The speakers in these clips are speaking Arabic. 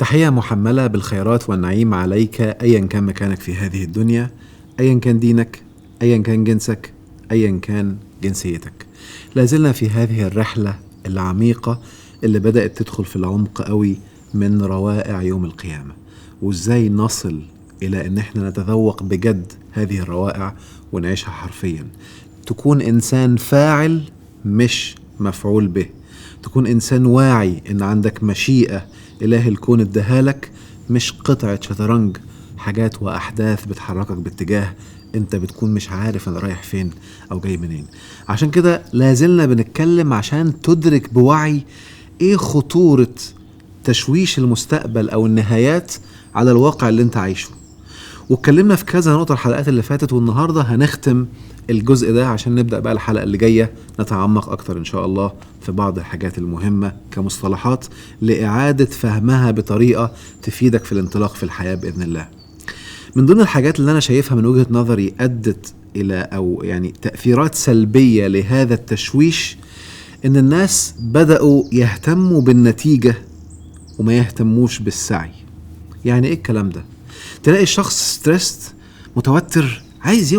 تحية محملة بالخيرات والنعيم عليك أيا كان مكانك في هذه الدنيا، أيا كان دينك، أيا كان جنسك، أيا كان جنسيتك. لازلنا في هذه الرحلة العميقة اللي بدأت تدخل في العمق قوي من روائع يوم القيامة، وإزاي نصل إلى أن احنا نتذوق بجد هذه الروائع ونعيشها حرفيا. تكون إنسان فاعل مش مفعول به، تكون إنسان واعي إن عندك مشيئة إله الكون ادهالك، مش قطعة شطرنج حاجات وأحداث بتحركك باتجاه انت بتكون مش عارف انا رايح فين او جاي منين. عشان كده لازلنا بنتكلم عشان تدرك بوعي ايه خطورة تشويش المستقبل او النهايات على الواقع اللي انت عايشه. واتكلمنا في كذا نقطة الحلقات اللي فاتت، والنهاردة هنختم الجزء ده عشان نبدأ بقى الحلقة اللي جاية نتعمق اكتر ان شاء الله في بعض الحاجات المهمة كمصطلحات لإعادة فهمها بطريقة تفيدك في الانطلاق في الحياة بإذن الله. من ضمن الحاجات اللي أنا شايفها من وجهة نظري أدت إلى أو يعني تأثيرات سلبية لهذا التشويش، إن الناس بدأوا يهتموا بالنتيجة وما يهتموش بالسعي. يعني إيه الكلام ده؟ تلاقي الشخص ستريست، متوتر، عايز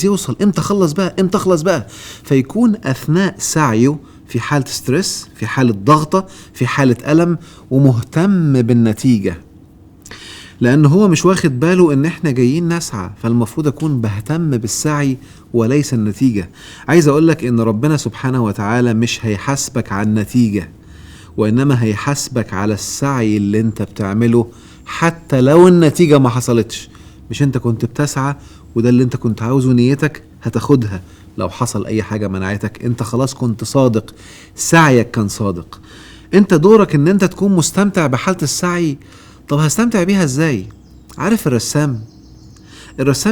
يوصل، امتى خلص بقى، فيكون أثناء سعيه في حالة ستريس، في حالة ضغطة، في حالة ألم، ومهتم بالنتيجة، لأن هو مش واخد باله إن إحنا جايين نسعى، فالمفروض أكون بهتم بالسعي وليس النتيجة. عايز أقولك إن ربنا سبحانه وتعالى مش هيحاسبك على النتيجة، وإنما هيحاسبك على السعي اللي أنت بتعمله حتى لو النتيجة ما حصلتش. مش أنت كنت بتسعى وده اللي أنت كنت عاوزه، نيتك هتاخدها. لو حصل أي حاجة منعتك، أنت خلاص كنت صادق، سعيك كان صادق. أنت دورك إن أنت تكون مستمتع بحالة السعي. طب هستمتع بيها ازاي؟ عارف الرسام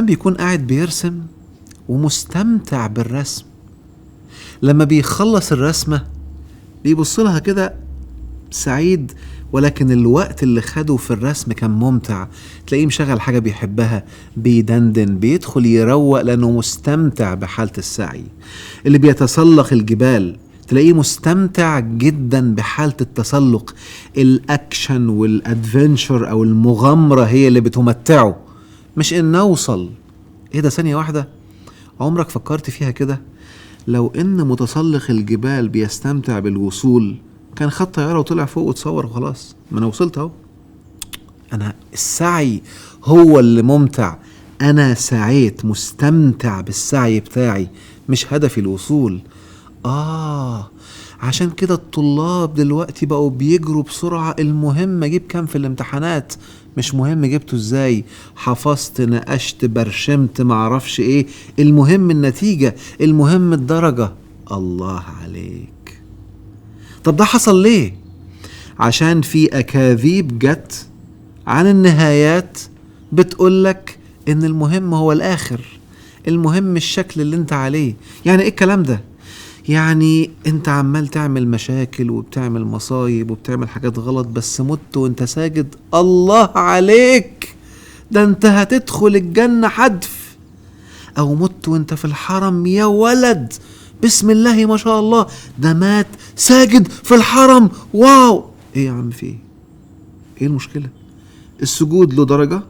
بيكون قاعد بيرسم ومستمتع بالرسم. لما بيخلص الرسمة بيبص لها كده سعيد، ولكن الوقت اللي خده في الرسم كان ممتع. تلاقيه مشغل حاجة بيحبها، بيدندن، بيدخل يروق لأنه مستمتع بحالة السعي. اللي بيتسلق الجبال تلاقيه مستمتع جدا بحالة التسلق. الأكشن والأدفنشر أو المغامرة هي اللي بتمتعه، مش إن نوصل. إيه ده؟ ثانية واحدة، عمرك فكرت فيها كده؟ لو إن متسلق الجبال بيستمتع بالوصول، كان خد طيارة وطلع فوق وتصور وخلاص، ما أنا وصلت أهو. أنا السعي هو اللي ممتع، أنا سعيت، مستمتع بالسعي بتاعي، مش هدفي الوصول. عشان كده الطلاب دلوقتي بقوا بيجروا بسرعة. المهم اجيب كام في الامتحانات، مش مهم جبته ازاي، حفظت، نقشت، برشمت، معرفش ايه، المهم النتيجة، المهم الدرجة. الله عليك. طب ده حصل ليه؟ عشان في أكاذيب جت عن النهايات بتقولك ان المهم هو الآخر، المهم الشكل اللي انت عليه. يعني ايه الكلام ده؟ يعني انت عمال تعمل مشاكل وبتعمل مصايب وبتعمل حاجات غلط، بس مت وانت ساجد. الله عليك، ده انت هتدخل الجنة حدف. او مت وانت في الحرم، يا ولد بسم الله ما شاء الله، ده مات ساجد في الحرم، واو. ايه يا عم، في ايه المشكلة؟ السجود له درجة،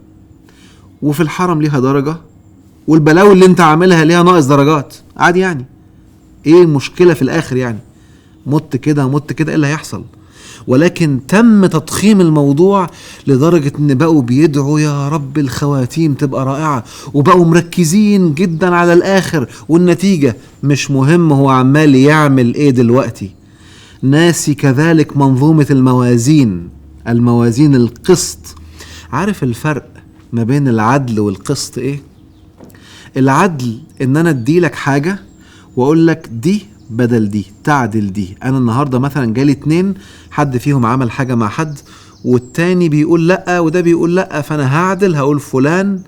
وفي الحرم ليها درجة، والبلاوي اللي انت عاملها ليها ناقص درجات عادي. يعني ايه المشكلة في الاخر؟ يعني مت كده ايه اللي هيحصل؟ ولكن تم تضخيم الموضوع لدرجة ان بقوا بيدعوا يا رب الخواتيم تبقى رائعة، وبقوا مركزين جدا على الاخر والنتيجة. مش مهم هو عمال يعمل ايه دلوقتي. ناسي كذلك منظومة الموازين القسط. عارف الفرق ما بين العدل والقسط ايه؟ العدل ان انا اديلك حاجة واقول لك دي بدل دي، تعدل دي. انا النهاردة مثلا جالي 2، حد فيهم عمل حاجة مع حد والتاني بيقول لأ وده بيقول لأ، فانا هعدل، هقول فلان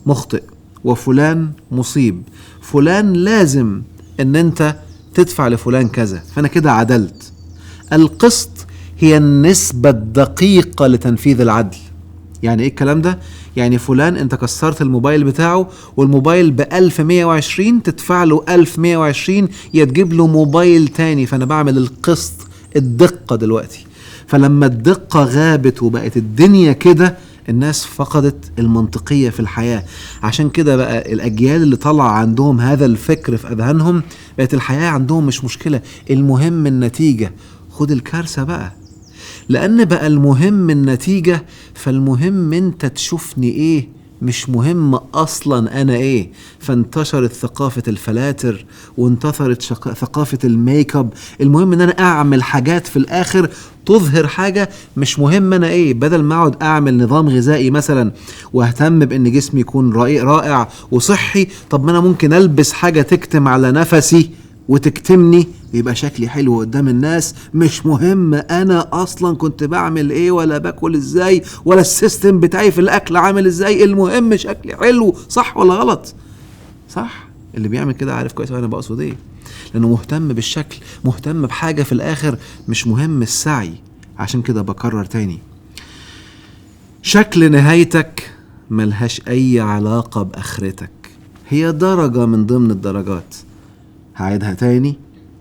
مخطئ وفلان مصيب، فلان لازم ان انت تدفع لفلان كذا، فانا كده عدلت. القسط هي النسبة الدقيقة لتنفيذ العدل. يعني ايه الكلام ده؟ يعني فلان انت كسرت الموبايل بتاعه، والموبايل ب1120، تدفع له 1120 يا تجيب له موبايل تاني. فانا بعمل القسط، الدقة دلوقتي. فلما الدقة غابت وبقت الدنيا كده، الناس فقدت المنطقية في الحياة. عشان كده بقى الأجيال اللي طلع عندهم هذا الفكر في أذهانهم، بقت الحياة عندهم مش مشكلة، المهم النتيجة. خد الكارثة بقى، لأن بقى المهم النتيجة، فالمهم انت تشوفني ايه، مش مهم اصلا انا ايه. فانتشرت ثقافة الفلاتر، وانتشرت ثقافة الميك اب. المهم ان انا اعمل حاجات في الاخر تظهر حاجة، مش مهم انا ايه. بدل ما اقعد اعمل نظام غذائي مثلا واهتم بان جسمي يكون رائع وصحي، طب ما انا ممكن البس حاجة تكتم على نفسي وتكتمني، يبقى شكلي حلو قدام الناس. مش مهم انا اصلا كنت بعمل ايه ولا باكل ازاي ولا السيستم بتاعي في الاكل عامل ازاي، المهم شكلي حلو. صح ولا غلط؟ صح. اللي بيعمل كده عارف كويس انا بقصد ايه، لانه مهتم بالشكل، مهتم بحاجة في الاخر، مش مهم السعي. عشان كده بكرر تاني، شكل نهايتك ملهاش اي علاقة باخرتك، هي درجة من ضمن الدرجات. هعيدها تاني،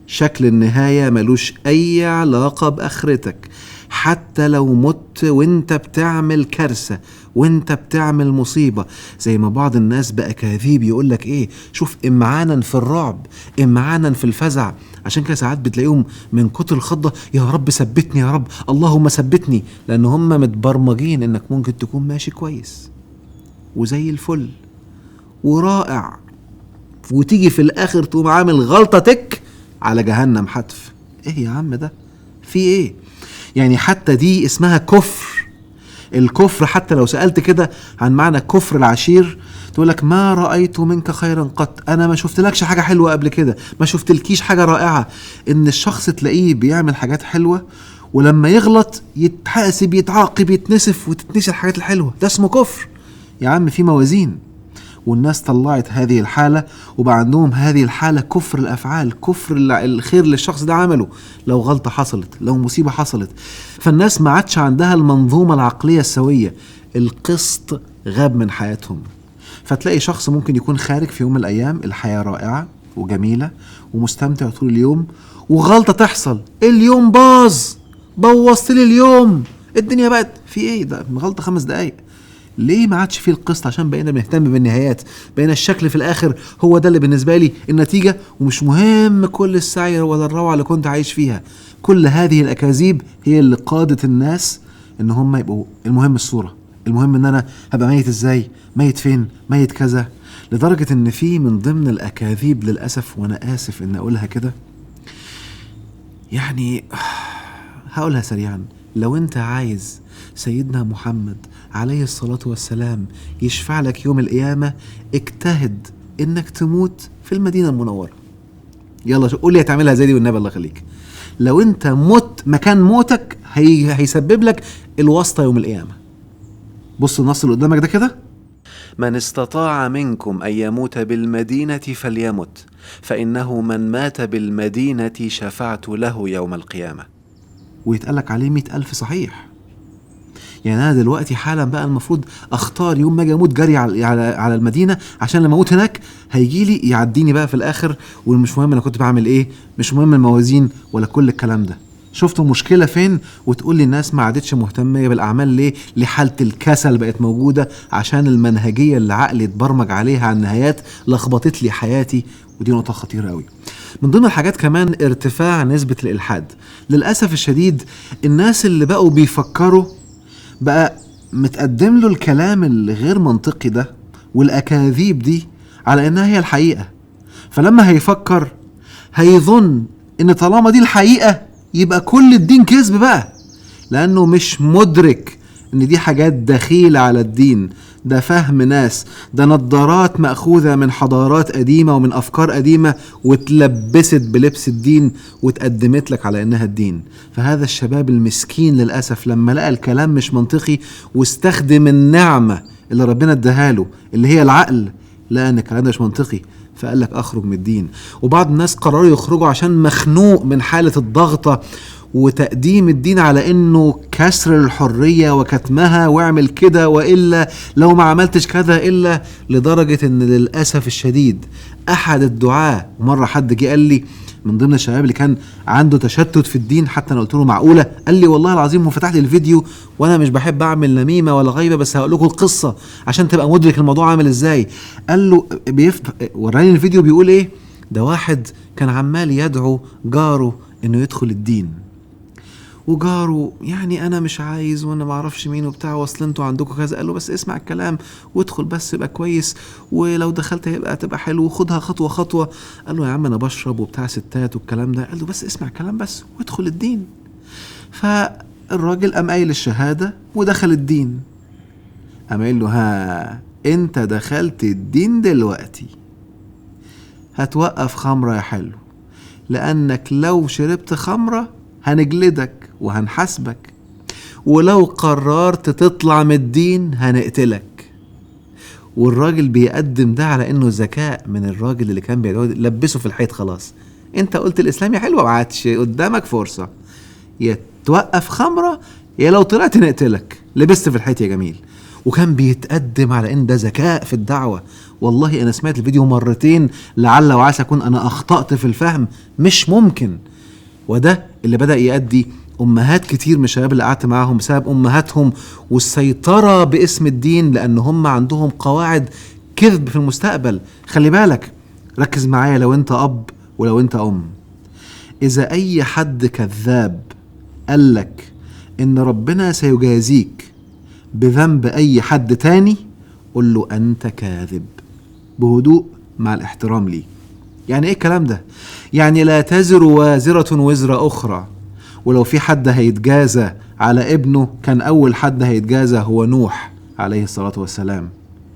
شكل النهاية ملوش أي علاقة بآخرتك. حتى لو مت وانت بتعمل كارثة وانت بتعمل مصيبة، زي ما بعض الناس بأكاذيب يقولك ايه، شوف امعانا في الرعب، امعانا في الفزع. عشان كده ساعات بتلاقيهم من كتر الخضة، يا رب ثبتني يا رب، اللهم ثبتني، لأن هم متبرمجين انك ممكن تكون ماشي كويس وزي الفل ورائع، وتيجي في الاخر تقوم عامل غلطتك على جهنم حتف. ايه يا عم ده في ايه؟ يعني حتى دي اسمها كفر. الكفر حتى لو سألت كده عن معنى كفر العشير، تقولك ما رأيت منك خيرا قط، انا ما شفتلكش حاجة حلوة قبل كده، ما شفتلكيش حاجة رائعة. ان الشخص تلاقيه بيعمل حاجات حلوة، ولما يغلط يتحاسب يتعاقب يتنسف وتتنسي الحاجات الحلوة، ده اسمه كفر. يا عم في موازين، والناس طلعت هذه الحالة وبقى عندهم هذه الحالة كفر الأفعال، كفر الخير اللي الشخص ده عمله. لو غلطة حصلت، لو مصيبة حصلت، فالناس ما عادش عندها المنظومة العقلية السوية، القسط غاب من حياتهم. فتلاقي شخص ممكن يكون خارج في يوم من الأيام الحياة رائعة وجميلة ومستمتع طول اليوم، وغلطة تحصل اليوم باظ، بوظت لي اليوم، الدنيا بقت في ايه ده، غلطة 5 دقايق. ليه ما عادش فيه القسط؟ عشان بقينا بنهتم بالنهايات، بقينا الشكل في الاخر هو ده اللي بالنسبه لي النتيجه، ومش مهم كل السعي ولا الروعه اللي كنت عايش فيها. كل هذه الاكاذيب هي اللي قادت الناس ان هم يبقوا المهم الصوره، المهم ان انا هبقى ميت ازاي، ميت فين، ميت كذا. لدرجه ان في من ضمن الاكاذيب للاسف، وانا اسف ان اقولها كده، يعني هقولها سريعا، لو انت عايز سيدنا محمد عليه الصلاة والسلام يشفع لك يوم القيامة، اجتهد انك تموت في المدينة المنورة. يلا قول لي هتعملها زي دي والنبي الله يخليك. لو انت مت مكان موتك هيسبب لك الواسطة يوم القيامة. بص النص اللي قدامك ده كده، من استطاع منكم أن يموت بالمدينة فليمت، فإنه من مات بالمدينة شفعت له يوم القيامة. ويتقالك عليه 100,000 صحيح. يعني أنا دلوقتي حالا بقى المفروض أختار يوم ما أجي أموت جري على المدينة، عشان لما أموت هناك هيجيلي يعديني بقى في الآخر، ومش مهم أنا كنت بعمل إيه، مش مهم الموازين ولا كل الكلام ده. شفتوا مشكلة فين؟ وتقول لي الناس ما عادتش مهتمة بالأعمال ليه؟ لحالة الكسل بقت موجودة، عشان المنهجية اللي عقلي اتبرمج عليها على النهايات لخبطت لي حياتي. ودي نقطة خطيرة قوي. من ضمن الحاجات كمان ارتفاع نسبة الإلحاد. للأسف الشديد الناس اللي بقوا بيفكروا بقى متقدم له الكلام اللي غير منطقي ده والأكاذيب دي على إنها هي الحقيقة، فلما هيفكر هيظن إن طالما دي الحقيقة يبقى كل الدين كذب بقى، لأنه مش مدرك إن دي حاجات دخيلة على الدين. ده فهم ناس، ده نظارات مأخوذة من حضارات قديمة ومن أفكار قديمة وتلبست بلبس الدين وتقدمت لك على إنها الدين. فهذا الشباب المسكين للأسف لما لقى الكلام مش منطقي واستخدم النعمة اللي ربنا اداها اللي هي العقل، لقى إن الكلام ده مش منطقي، فقال لك أخرج من الدين. وبعض الناس قرروا يخرجوا عشان مخنوق من حالة الضغطة وتقديم الدين على انه كسر الحرية وكتمها، واعمل كده وإلا لو ما عملتش كذا إلا، لدرجة ان للأسف الشديد احد الدعاة مرة حد جه قال لي من ضمن الشباب اللي كان عنده تشتت في الدين، حتى انا قلت له معقوله؟ قال لي والله العظيم هو فتح لي الفيديو، وانا مش بحب اعمل نميمه ولا غيبه، بس هقول لكم القصه عشان تبقى مدرك الموضوع عامل ازاي. قال له وراني الفيديو بيقول ايه، ده واحد كان عمال يدعو جاره انه يدخل الدين، وجاره يعني انا مش عايز وانا ما اعرفش مين وبتاع، واصل انتوا عندكم كذا. قال له بس اسمع الكلام وادخل بس يبقى كويس، ولو دخلت هتبقى حلو، وخدها خطوه خطوه. قال له يا عم انا بشرب وبتاع ستات والكلام ده. قال له بس اسمع الكلام بس وادخل الدين. فالراجل قام قايل الشهاده ودخل الدين. قام قايل له ها انت دخلت الدين دلوقتي هتوقف خمره يا حلو، لانك لو شربت خمره هنجلدك وهنحاسبك، ولو قررت تطلع من الدين هنقتلك. والراجل بيقدم ده على انه ذكاء من الراجل اللي كان بيدعو، لبسه في الحيط. خلاص انت قلت الاسلام يا حلو، وعادش قدامك فرصة، يا توقف خمرة يا لو طلعت نقتلك. لبست في الحيط يا جميل. وكان بيتقدم على ان ده ذكاء في الدعوة. والله انا سمعت الفيديو مرتين، لعل وعسى اكون انا اخطأت في الفهم، مش ممكن. وده اللي بدأ يؤدي أمهات كتير من الشباب اللي قعدت معاهم بسبب أمهاتهم والسيطرة باسم الدين، لأن هم عندهم قواعد كذب في المستقبل. خلي بالك، ركز معايا لو أنت أب ولو أنت أم. إذا أي حد كذاب قالك إن ربنا سيجازيك بذنب أي حد تاني، قل له أنت كاذب بهدوء مع الاحترام ليه. يعني ايه الكلام ده؟ يعني لا تزر وازرة وزر اخرى. ولو في حد هيتجازى على ابنه، كان اول حد هيتجازى هو نوح عليه الصلاة والسلام،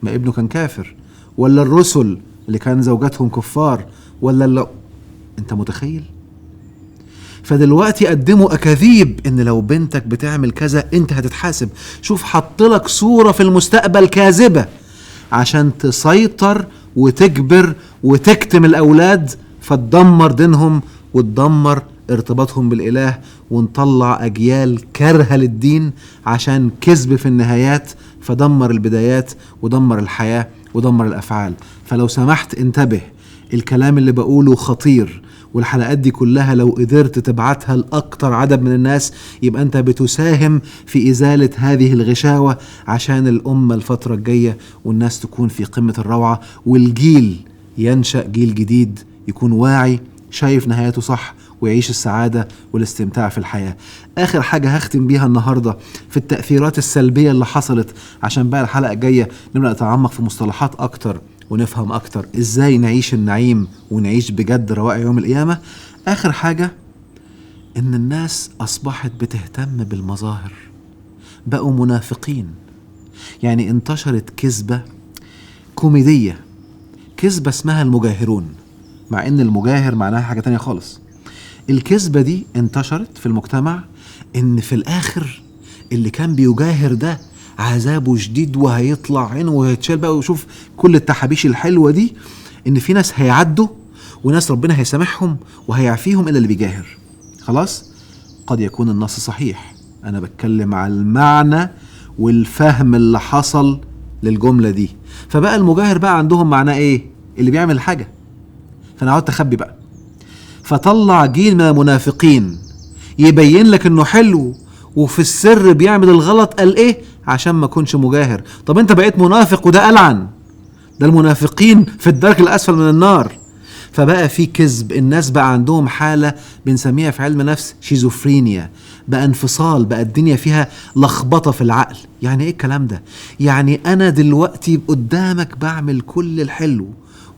ما ابنه كان كافر، ولا الرسل اللي كان زوجاتهم كفار، ولا انت متخيل؟ فدلوقتي قدموا اكاذيب ان لو بنتك بتعمل كذا انت هتتحاسب. شوف، حطلك صورة في المستقبل كاذبة عشان تسيطر وتجبر وتكتم الأولاد، فتدمر دينهم وتدمر ارتباطهم بالإله، ونطلع أجيال كارهة للدين عشان كذب في النهايات، فدمر البدايات ودمر الحياة ودمر الأفعال. فلو سمحت انتبه، الكلام اللي بقوله خطير، والحلقات دي كلها لو قدرت تبعتها لأكتر عدد من الناس يبقى أنت بتساهم في إزالة هذه الغشاوة، عشان الأمة الفترة الجاية والناس تكون في قمة الروعة، والجيل ينشأ جيل جديد يكون واعي، شايف نهايته صح، ويعيش السعادة والاستمتاع في الحياة. آخر حاجة هختم بيها النهاردة في التأثيرات السلبية اللي حصلت، عشان بقى الحلقة الجاية نبدأ نتعمق في مصطلحات أكتر ونفهم أكتر إزاي نعيش النعيم ونعيش بجد روائع يوم القيامة. آخر حاجة، إن الناس أصبحت بتهتم بالمظاهر، بقوا منافقين. يعني انتشرت كذبة كوميدية، كذبة اسمها المجاهرون، مع إن المجاهر معناها حاجة تانية خالص. الكذبة دي انتشرت في المجتمع إن في الآخر اللي كان بيجاهر ده عذابه شديد وهيطلع عينه وهيتشال بقى. وشوف كل التحابيش الحلوة دي، إن في ناس هيعدوا وناس ربنا هيسامحهم وهيعفيهم إلا اللي بيجاهر. خلاص، قد يكون النص صحيح، أنا بتكلم على المعنى والفهم اللي حصل للجملة دي. فبقى المجاهر بقى عندهم معناه إيه؟ اللي بيعمل حاجة. فأنا عاوز تخبي بقى، فطلع جيل من المنافقين يبين لك إنه حلو وفي السر بيعمل الغلط. قال إيه؟ عشان ما كنش مجاهر. طب أنت بقيت منافق وده ألعن، ده المنافقين في الدرك الأسفل من النار. فبقى في كذب، الناس بقى عندهم حالة بنسميها في علم نفس شيزوفرينيا، بقى انفصال، بقى الدنيا فيها لخبطة في العقل. يعني ايه الكلام ده؟ يعني انا دلوقتي قدامك بعمل كل الحلو،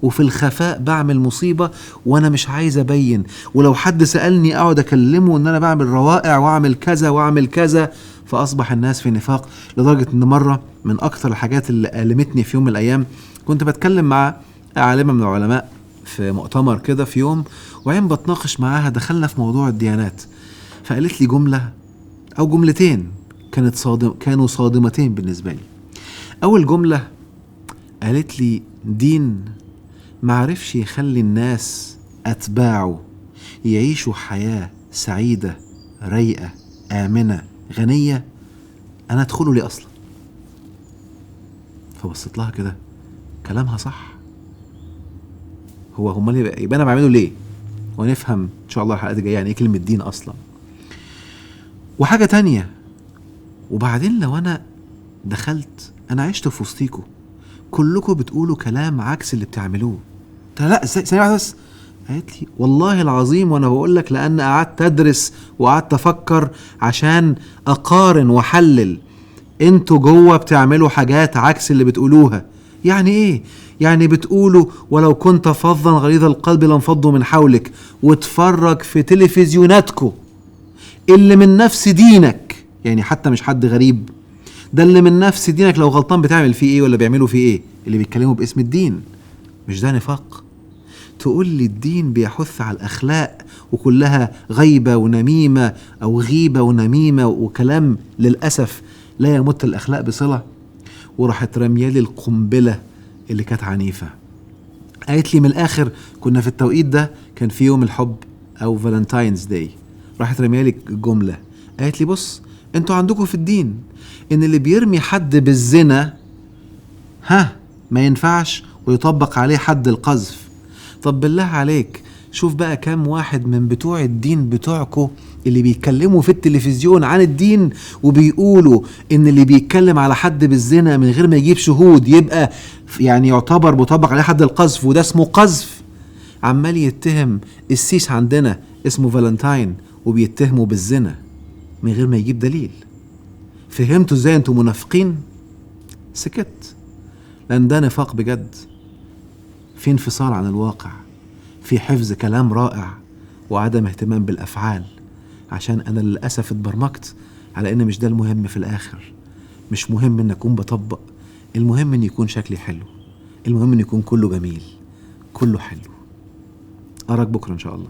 وفي الخفاء بعمل مصيبة وانا مش عايز ابين، ولو حد سألني اقعد اكلمه ان انا بعمل روائع واعمل كذا واعمل كذا. فاصبح الناس في نفاق، لدرجة ان مرة من اكتر الحاجات اللي ألمتني في يوم من الايام، كنت بتكلم مع عالمة من العلماء في مؤتمر كده في يوم، وعين بتناقش معاها دخلنا في موضوع الديانات. فقالت لي جملة او جملتين كانوا صادمتين بالنسبة لي. اول جملة قالت لي دين معرفش يخلي الناس اتباعه يعيشوا حياة سعيدة رايقة آمنة غنية، انا ادخله ليه اصلا؟ فبصيت لها كده، كلامها صح. هو امال يبقى انا بعمله ليه؟ ونفهم ان شاء الله الحلقات الجايه يعني ايه كلمه دين اصلا. وحاجه تانية، وبعدين لو انا دخلت، انا عشت في وسطيكوا كلكم بتقولوا كلام عكس اللي بتعملوه. لا ازاي؟ ثانيه واحده بس. قالت لي والله العظيم وانا بقول لك لان قعدت ادرس وقعدت افكر عشان اقارن واحلل. انتوا جوه بتعملوا حاجات عكس اللي بتقولوها. يعني ايه؟ يعني بتقولوا ولو كنت فظا غليظ القلب لانفضوا من حولك، وتفرج في تلفزيوناتكم اللي من نفس دينك، يعني حتى مش حد غريب، ده اللي من نفس دينك لو غلطان بتعمل فيه ايه ولا بيعملوا فيه ايه؟ اللي بيتكلموا باسم الدين. مش ده نفاق؟ تقول لي الدين بيحث على الأخلاق وكلها غيبة ونميمة أو غيبة ونميمة وكلام للأسف لا يمت الأخلاق بصلة. وراحت رميالي القنبلة اللي كانت عنيفة. قالت لي من الآخر، كنا في التوقيت ده كان في يوم الحب أو فالنتاينز داي، راحت رميالي الجملة، قالت لي بص انتوا عندكم في الدين ان اللي بيرمي حد بالزنا ما ينفعش ويطبق عليه حد القذف. طب بالله عليك شوف بقى كام واحد من بتوع الدين بتوعكو اللي بيتكلموا في التلفزيون عن الدين وبيقولوا ان اللي بيتكلم على حد بالزنا من غير ما يجيب شهود يبقى يعني يعتبر مطبق عليه حد القذف، وده اسمه قذف. عمال يتهم السيس عندنا اسمه فالنتاين وبيتهموا بالزنا من غير ما يجيب دليل. فهمتوا ازاي انتوا منافقين؟ سكت، لان ده نفاق بجد، في انفصال عن الواقع، في حفظ كلام رائع وعدم اهتمام بالافعال. عشان انا للاسف اتبرمجت على ان مش ده المهم في الاخر. مش مهم ان اكون بطبق، المهم ان يكون شكلي حلو، المهم ان يكون كله جميل، كله حلو. اراك بكره ان شاء الله.